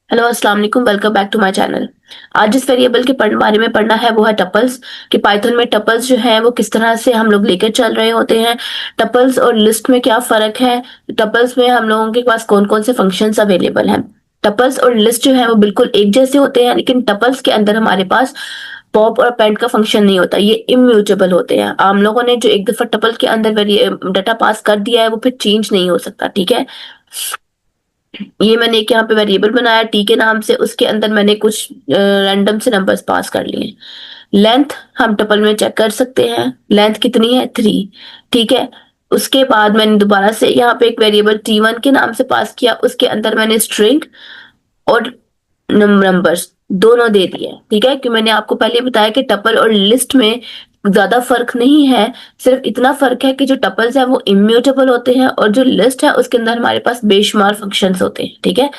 Hello अस्सलाम वालेकुम, welcome back to my channel. आज जिस वेरिएबल के बारे में पढ़ना है वो है टपल्स। कि पाइथन में टपल्स जो है वो किस तरह से हम लोग लेकर चल रहे होते हैं। टपल्स और लिस्ट में क्या फ़र्क है। टपल्स में हम लोगों के पास कौन कौन से फंक्शंस अवेलेबल हैं। टपल्स और लिस्ट जो है वो बिल्कुल एक जैसे होते हैं, लेकिन टपल्स के अंदर हमारे पास पॉप और पेंड का फंक्शन नहीं होता, ये इम्यूटेबल होते हैं। हम लोगों ने जो एक दफा टपल के अंदर डाटा पास कर दिया है वो फिर चेंज नहीं हो सकता, ठीक है। ये मैंने एक यहाँ पे वेरिएबल बनाया टी के नाम से, उसके अंदर मैंने कुछ रैंडम से नंबर्स पास कर लिए। लेंथ हम टपल में चेक कर सकते हैं, लेंथ कितनी है 3, ठीक है। उसके बाद मैंने दोबारा से यहाँ पे एक वेरिएबल T1 के नाम से पास किया, उसके अंदर मैंने स्ट्रिंग और नंबर्स दोनों दे दिए, ठीक है। कि मैंने आपको पहले बताया कि टपल और लिस्ट में ज्यादा फर्क नहीं है। सिर्फ इतना फर्क है कि जो टपल्स है वो इम्यूटेबल होते हैं और जो लिस्ट है उसके अंदर हमारे पास बेशुमार फंक्शंस होते हैं, ठीक है।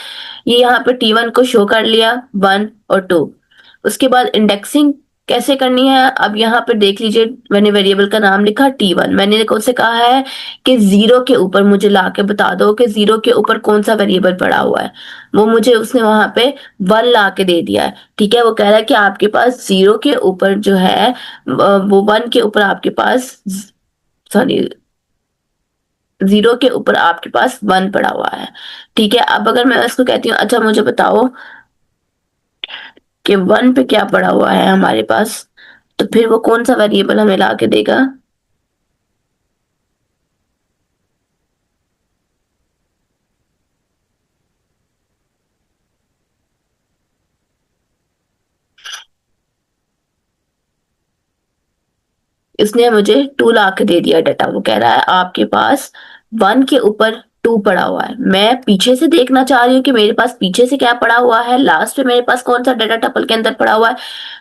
ये यहाँ पे T1 को शो कर लिया, 1 और 2। उसके बाद इंडेक्सिंग कैसे करनी है, अब यहाँ पे देख लीजिए, मैंने वेरिएबल का नाम लिखा T1। मैंने उसे कहा है कि जीरो के ऊपर मुझे ला के बता दो कि जीरो के ऊपर कौन सा वेरिएबल पड़ा हुआ है। वो मुझे उसने वहां पे 1 ला के दे दिया है, ठीक है। वो कह रहा है कि आपके पास जीरो के ऊपर जो है वो 1 के ऊपर आपके पास, सॉरी, जीरो के ऊपर आपके पास 1 पड़ा हुआ है, ठीक है। अब अगर मैं उसको कहती हूँ अच्छा मुझे बताओ कि 1 पे क्या पड़ा हुआ है हमारे पास, तो फिर वो कौन सा वेरिएबल हमें ला के देगा। इसने मुझे 2 ला के दे दिया डाटा। वो कह रहा है आपके पास 1 के ऊपर 2 पड़ा हुआ है। मैं पीछे से देखना चाह रही हूँ कि मेरे पास पीछे से क्या पड़ा हुआ है, लास्ट में मेरे पास कौन सा डाटा टपल के अंदर पड़ा हुआ है।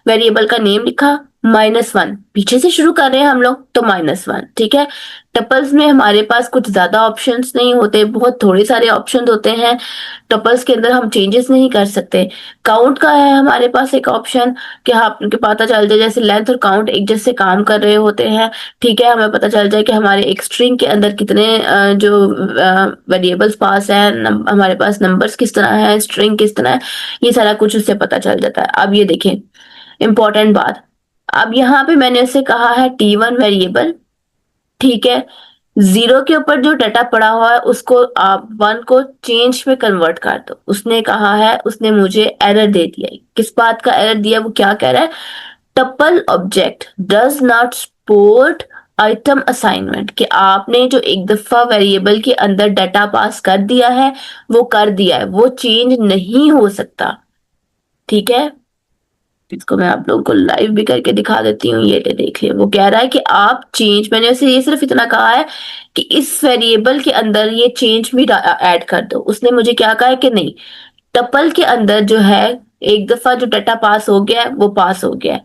वेरिएबल का नेम लिखा, -1। पीछे से शुरू कर रहे हैं हम लोग तो -1, ठीक है। टपल्स में हमारे पास कुछ ज्यादा ऑप्शंस नहीं होते, बहुत थोड़े सारे ऑप्शन होते हैं। टपल्स के अंदर हम चेंजेस नहीं कर सकते। काउंट का है हमारे पास एक ऑप्शन कि हाँ आपके पता चल जाए, जैसे लेंथ और काउंट एक जैसे काम कर रहे होते हैं, ठीक है। हमें पता चल जाए कि हमारे एक स्ट्रिंग के अंदर कितने जो वेरिएबल्स पास है, हमारे पास नंबर्स किस तरह है, स्ट्रिंग किस तरह है, ये सारा कुछ उससे पता चल जाता है। अब ये देखें, इंपॉर्टेंट बात। अब यहाँ पे मैंने उसे कहा है T1 वेरिएबल, ठीक है। जीरो के ऊपर जो डाटा पड़ा हुआ है उसको आप 1 को चेंज में कन्वर्ट कर दो। उसने कहा है, उसने मुझे एरर दे दिया है। किस बात का एरर दिया, वो क्या कह रहा है, tuple object does not support item assignment. कि आपने जो एक दफा वेरिएबल के अंदर डाटा पास कर दिया है वो कर दिया है, वो चेंज नहीं हो सकता, ठीक है। इसको मैं आप लोगों को लाइव भी करके दिखा देती हूँ, ये ले देख लिया। वो कह रहा है कि आप चेंज, मैंने उसे ये सिर्फ इतना कहा है कि इस वेरिएबल के अंदर ये चेंज भी ऐड कर दो। उसने मुझे क्या कहा है कि नहीं, टपल के अंदर जो है एक दफा जो डाटा पास हो गया है वो पास हो गया है।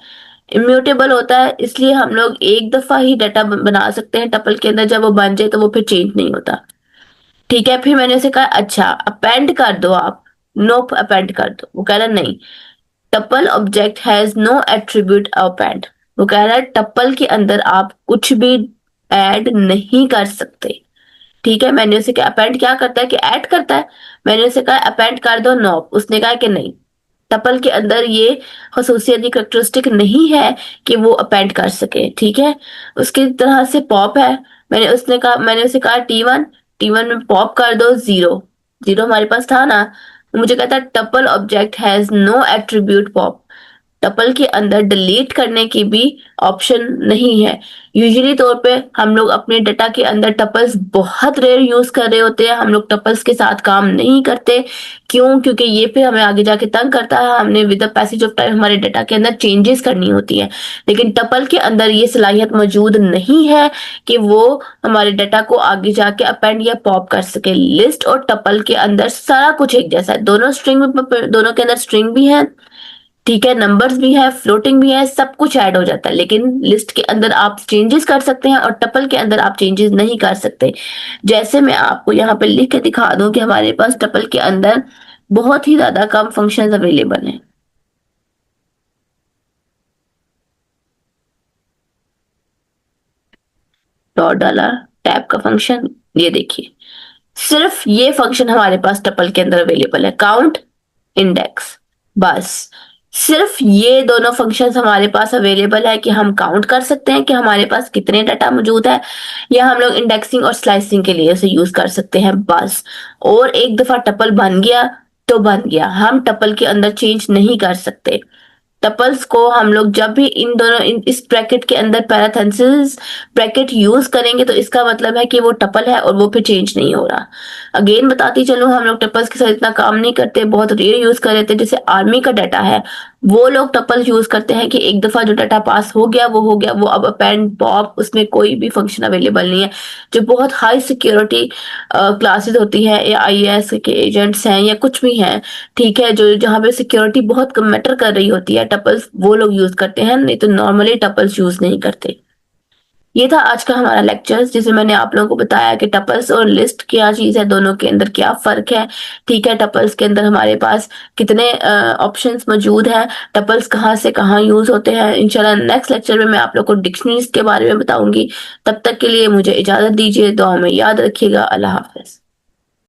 इम्यूटेबल होता है, इसलिए हम लोग एक दफा ही डाटा बना सकते हैं टपल के अंदर, जब वो बन जाए तो वो फिर चेंज नहीं होता, ठीक है। फिर मैंने उसे कहा अच्छा अपेंड कर दो आप। नो, अपेंड कर दो। वो कह रहा नहीं, tuple object has no attribute append. वो कह रहा है टपल के अंदर आप कुछ भी ऐड नहीं कर सकते, ठीक है। मैंने उसे कहा अपेंड क्या करता है कि ऐड करता है। मैंने उसे कहा अपेंड कर दो, नो। उसने कहा कि नहीं, टपल के अंदर ये खसूसियत, ये करेक्टरिस्टिक नहीं है कि वो अपेंड कर सके, ठीक है। उसकी तरह से पॉप है। मैंने उसे कहा T1, T1 में पॉप कर दो 0। 0 हमारे पास था ना। मुझे कहता है tuple object has no attribute pop. Tuple के अंदर डिलीट करने की भी ऑप्शन नहीं है। यूजुअली तौर पे हम लोग अपने डाटा के अंदर टपल्स बहुत रेयर यूज कर रहे होते हैं, हम लोग टपल्स के साथ काम नहीं करते। क्यों? क्योंकि ये फिर हमें आगे जाके तंग करता है, हमने with the passage of time हमारे डाटा के अंदर चेंजेस करनी होती है। लेकिन टपल के अंदर ये सलाहियत मौजूद नहीं है कि वो हमारे डाटा को आगे जाके अपेंड या पॉप कर सके। लिस्ट और टपल के अंदर सारा कुछ एक जैसा है, दोनों स्ट्रिंग में, दोनों के अंदर स्ट्रिंग भी है, ठीक है, नंबर्स भी है, फ्लोटिंग भी है, सब कुछ ऐड हो जाता है। लेकिन लिस्ट के अंदर आप चेंजेस कर सकते हैं और टपल के अंदर आप चेंजेस नहीं कर सकते। जैसे मैं आपको यहाँ पे लिख के दिखा दूं कि हमारे पास टपल के अंदर बहुत ही ज्यादा कम फंक्शंस अवेलेबल हैं। डॉट डाला, टैब का फंक्शन, ये देखिए, सिर्फ ये फंक्शन हमारे पास टपल के अंदर अवेलेबल है। Count, index. बस सिर्फ ये दोनों फंक्शंस हमारे पास अवेलेबल है कि हम काउंट कर सकते हैं कि हमारे पास कितने डाटा मौजूद है, या हम लोग इंडेक्सिंग और स्लाइसिंग के लिए इसे यूज कर सकते हैं बस। और एक दफा टपल बन गया तो बन गया, हम टपल के अंदर चेंज नहीं कर सकते। टपल्स को हम लोग जब भी इस ब्रैकेट के अंदर पैरेंथेसिस ब्रैकेट यूज करेंगे तो इसका मतलब है कि वो टपल है और वो फिर चेंज नहीं हो रहा। अगेन बताती चलूं, हम लोग टपल्स के साथ इतना काम नहीं करते, बहुत रेयर यूज कर रहे थे। जैसे आर्मी का डाटा है, वो लोग टपल यूज करते हैं कि एक दफा जो डाटा पास हो गया वो हो गया, वो अब अपेंड पॉप उसमें कोई भी फंक्शन अवेलेबल नहीं है। जो बहुत हाई सिक्योरिटी क्लासेस होती है या आईएएस के एजेंट्स हैं या कुछ भी हैं, ठीक है, जो जहाँ पे सिक्योरिटी बहुत कम मैटर कर रही होती है, टपल्स वो लोग यूज करते हैं, नहीं तो नॉर्मली टपल्स यूज नहीं करते। ये था आज का हमारा लेक्चर जिसमें मैंने आप लोगों को बताया कि टपल्स और लिस्ट क्या चीज है, दोनों के अंदर क्या फर्क है। ठीक है, टपल्स के अंदर हमारे पास कितने ऑप्शंस मौजूद हैं, टपल्स कहाँ से कहाँ यूज होते हैं। इंशाल्लाह नेक्स्ट लेक्चर में मैं आप लोग को डिक्शनरीज के बारे में बताऊंगी। तब तक के लिए मुझे इजाजत दीजिए, दुआ में याद रखिएगा। अल्लाह हाफिज।